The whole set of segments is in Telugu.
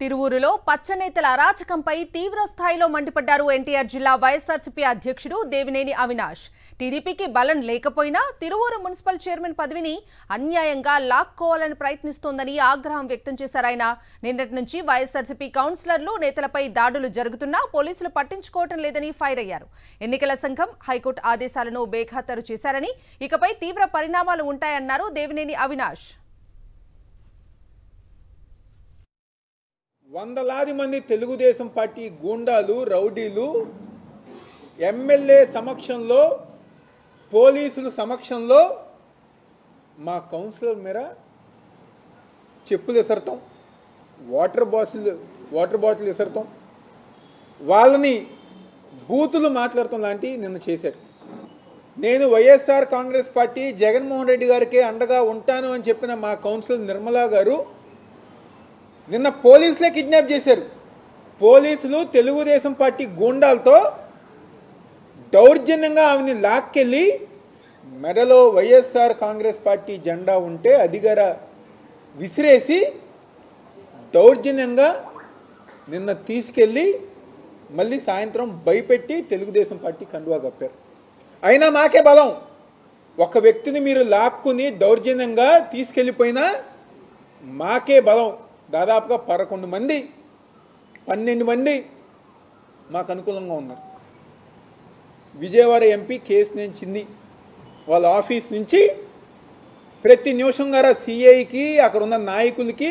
తిరువూరులో పచ్చనేతల అరాచకంపై తీవ్ర స్థాయిలో మండిపడ్డారు ఎన్టీఆర్ జిల్లా వైఎస్ఆర్సీపీ అధ్యక్షుడు దేవినేని అవినాష్. టీడీపీకి బలం లేకపోయినా తిరువూరు మున్సిపల్ చైర్మన్ పదవిని అన్యాయంగా లాక్కోవాలని ప్రయత్నిస్తోందని ఆగ్రహం వ్యక్తం చేశారు ఆయన. నిన్నటి నుంచి వైఎస్ఆర్సీపీ కౌన్సిలర్లు నేతలపై దాడులు జరుగుతున్నా పోలీసులు పట్టించుకోవటం లేదని ఫైర్ అయ్యారు. ఎన్నికల సంఘం హైకోర్టు ఆదేశాలను బేఖాతరు చేశారని, ఇకపై తీవ్ర పరిణామాలు ఉంటాయన్నారు దేవినేని అవినాష్. వందలాది మంది తెలుగుదేశం పార్టీ గూండాలు రౌడీలు ఎమ్మెల్యే సమక్షంలో పోలీసుల సమక్షంలో మా కౌన్సిలర్ మీద చెప్పులు విసరటం, వాటర్ బాటిల్ విసరటం, వాళ్ళని బూతులు మాట్లాడటం లాంటివి నిన్న చేశారు. నేను వైఎస్ఆర్ కాంగ్రెస్ పార్టీ జగన్మోహన్ రెడ్డి గారికి అండగా ఉంటాను అని చెప్పిన మా కౌన్సిలర్ నిర్మలా గారు నిన్న పోలీసులే కిడ్నాప్ చేశారు. పోలీసులు తెలుగుదేశం పార్టీ గూండాలతో దౌర్జన్యంగా ఆమెని లాక్కెళ్ళి మెడలో వైఎస్ఆర్ కాంగ్రెస్ పార్టీ జెండా ఉంటే అదిగర విసిరేసి దౌర్జన్యంగా నిన్న తీసుకెళ్ళి మళ్ళీ సాయంత్రం భయపెట్టి తెలుగుదేశం పార్టీ కండువా కప్పారు. అయినా మాకే బలం. ఒక వ్యక్తిని మీరు లాక్కుని దౌర్జన్యంగా తీసుకెళ్ళిపోయినా మాకే బలం. దాదాపుగా 12 మంది 12 మంది మాకు అనుకూలంగా ఉన్నారు. విజయవాడ ఎంపీ కేశినేని చిన్ని వాళ్ళ ఆఫీస్ నుంచి ప్రతి నిమిషం గారా సిఐకి అక్కడ ఉన్న నాయకులకి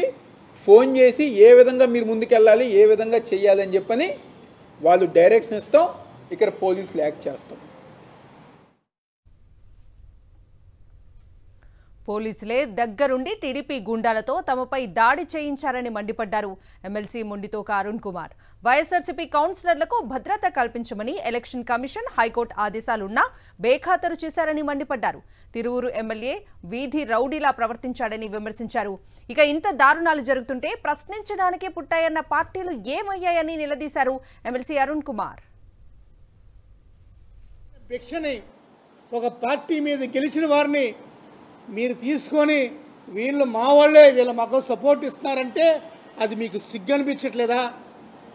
ఫోన్ చేసి ఏ విధంగా మీరు ముందుకెళ్ళాలి, ఏ విధంగా చేయాలని చెప్పని వాళ్ళు డైరెక్షన్ ఇస్తాం. ఇక్కడ పోలీసులు యాక్ట్ చేస్తాం. పోలీసులే దగ్గరుండి టీడీపీ గుండాలతో తమపై దాడి చేయించారని మండిపడ్డారు ఎమ్మెల్సీ మొండితోక అరుణ్ కుమార్. వైఎస్ఆర్సీపీ కౌన్సిలర్లకు భద్రత కల్పించమని ఎలక్షన్ కమిషన్ హైకోర్టు ఆదేశాలున్నా బేఖాతరు చేశారని మండిపడ్డారు. తిరువూరు ఎమ్మెల్యే వీధి రౌడీలా ప్రవర్తించాడని విమర్శించారు. ఇక ఇంత దారుణాలు జరుగుతుంటే ప్రశ్నించడానికే పుట్టాయన్న పార్టీలు ఏమయ్యాయని నిలదీశారు ఎమ్మెల్సీ అరుణ్ కుమార్. ఒక పార్టీ మీద గెలిచిన వారిని మీరు తీసుకొని వీళ్ళు మా వాళ్ళే, వీళ్ళ మాకు సపోర్ట్ ఇస్తున్నారంటే అది మీకు సిగ్గు అనిపించట్లేదా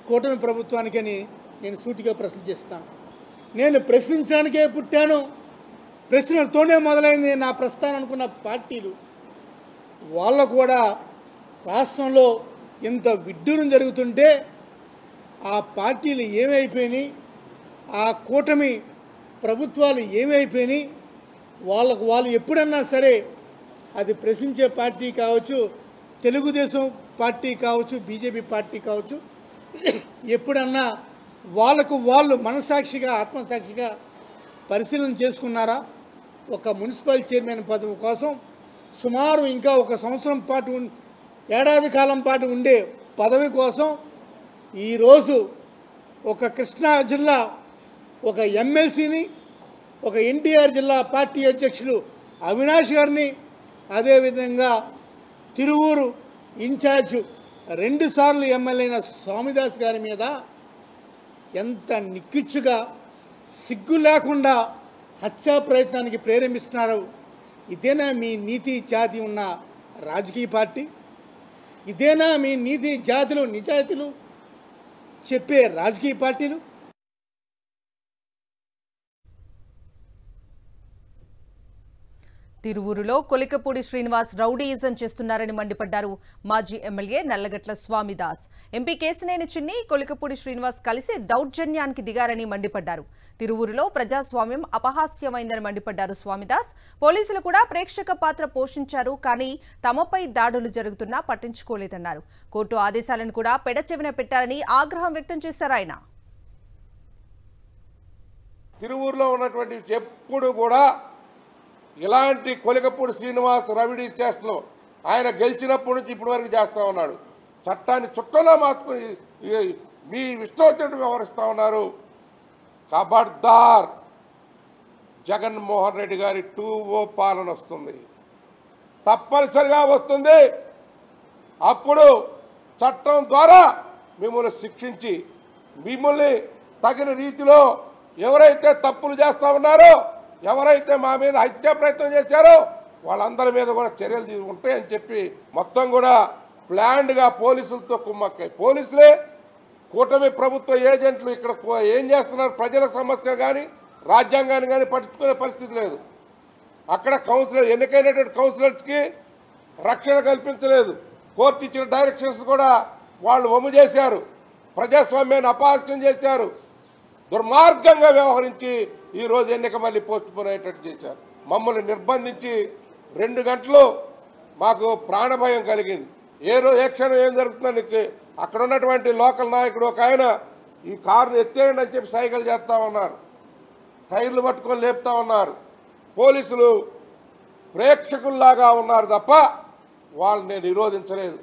కూటమి ప్రభుత్వానికి అని నేను సూటిగా ప్రశ్న చేస్తాను. నేను ప్రశ్నించడానికే పుట్టాను, ప్రశ్నలతోనే మొదలైంది నా ప్రస్థానం అనుకున్న పార్టీలు వాళ్ళ కూడా రాష్ట్రంలో ఇంత విడ్డూరం జరుగుతుంటే ఆ పార్టీలు ఏమైపోయినాయి, ఆ కూటమి ప్రభుత్వాలు ఏమైపోయినాయి, వాళ్ళు ఎప్పుడన్నా సరే అది ప్రశ్నించే పార్టీ కావచ్చు, తెలుగుదేశం పార్టీ కావచ్చు, బీజేపీ పార్టీ కావచ్చు, ఎప్పుడన్నా వాళ్ళు మనసాక్షిగా ఆత్మసాక్షిగా పరిశీలన చేసుకున్నారా? ఒక మున్సిపల్ చైర్మన్ పదవి కోసం సుమారు ఇంకా ఒక సంవత్సరం పాటు ఏడాది కాలం పాటు ఉండే పదవి కోసం ఈరోజు ఒక కృష్ణా జిల్లా ఒక ఎమ్మెల్సీని, ఒక ఎన్టీఆర్ జిల్లా పార్టీ అధ్యక్షులు అవినాష్ గారిని, అదేవిధంగా తిరువూరు ఇన్ఛార్జ్ 2 సార్లు ఎమ్మెల్యే అయిన స్వామిదాస్ గారి మీద ఎంత నిక్కిచ్చుగా సిగ్గు లేకుండా హత్యా ప్రయత్నానికి ప్రేరేపిస్తున్నారు. ఇదేనా మీ నీతి జాతి ఉన్న రాజకీయ పార్టీ? ఇదేనా మీ నీతి జాతులు నిజాయితీలు చెప్పే రాజకీయ పార్టీలు? తిరువూరులో కొలికపూడి శ్రీనివాస్ రౌడీయిజం చేస్తున్నారని మండిపడ్డారు మాజీ ఎమ్మెల్యే నల్లగట్ల స్వామిదాస్. ఎంపీ కేశినేని చిన్ని, కొలికపూడి శ్రీనివాస్ కలిసి దౌర్జన్యానికి దిగారని మండిపడ్డారు. తిరువూరులో ప్రజాస్వామ్యం అపహాస్యమైందని మండిపడ్డారు స్వామిదాస్. పోలీసులు కూడా ప్రేక్షక పాత్ర పోషించారు, కానీ తమపై దాడులు జరుగుతున్నా పట్టించుకోలేదన్నారు. కోర్టు ఆదేశాలను కూడా పెడచెవిన పెట్టారని ఆగ్రహం వ్యక్తం చేశారు ఆయన. తిరువూరులో ఉన్నటువంటి ఎప్పుడు కూడా ఇలాంటి కొలికపూడి శ్రీనివాస్ రవిడి చేష్టలు ఆయన గెలిచినప్పటి నుంచి ఇప్పటి వరకు చేస్తూ ఉన్నాడు. చట్టాన్ని చుట్టలో మార్చుకుని మీ ఇష్టం వచ్చినట్టు వ్యవహరిస్తూ ఉన్నారు. ఖబర్దార్, జగన్మోహన్ రెడ్డి గారి 2O పాలన వస్తుంది, తప్పనిసరిగా వస్తుంది. అప్పుడు చట్టం ద్వారా మిమ్మల్ని శిక్షించి మిమ్మల్ని తగిన రీతిలో ఎవరైతే తప్పులు చేస్తూ ఉన్నారో, ఎవరైతే మా మీద హత్యా ప్రయత్నం చేశారో వాళ్ళందరి మీద కూడా చర్యలు ఉంటాయని చెప్పి మొత్తం కూడా ప్లాన్డ్గా పోలీసులతో కుమ్మక్కాయి. పోలీసులే కూటమి ప్రభుత్వ ఏజెంట్లు ఇక్కడ ఏం చేస్తున్నారు? ప్రజల సమస్యలు కానీ రాజ్యాంగాన్ని కానీ పట్టించుకునే పరిస్థితి లేదు. అక్కడ కౌన్సిలర్ ఎన్నికైనటువంటి కౌన్సిలర్స్కి రక్షణ కల్పించలేదు. కోర్టు ఇచ్చిన డైరెక్షన్స్ కూడా వాళ్ళు వమ్ము చేశారు. ప్రజాస్వామ్యాన్ని అపహాస్యం చేశారు. దుర్మార్గంగా వ్యవహరించి ఈరోజు ఎన్నిక మళ్ళీ పోస్ట్పోన్ అయ్యేటట్టు చేశారు. మమ్మల్ని నిర్బంధించి 2 గంటలు మాకు ప్రాణభయం కలిగింది. ఏ క్షణం ఏం జరుగుతుందని అక్కడ ఉన్నటువంటి లోకల్ నాయకుడు ఒక ఆయన ఈ కారును ఎత్తేయండి అని చెప్పి సైకిల్ చేస్తా ఉన్నారు. టైర్లు పట్టుకొని లేపుతా ఉన్నారు. పోలీసులు ప్రేక్షకుల్లాగా ఉన్నారు తప్ప వాళ్ళని నిరోధించలేదు.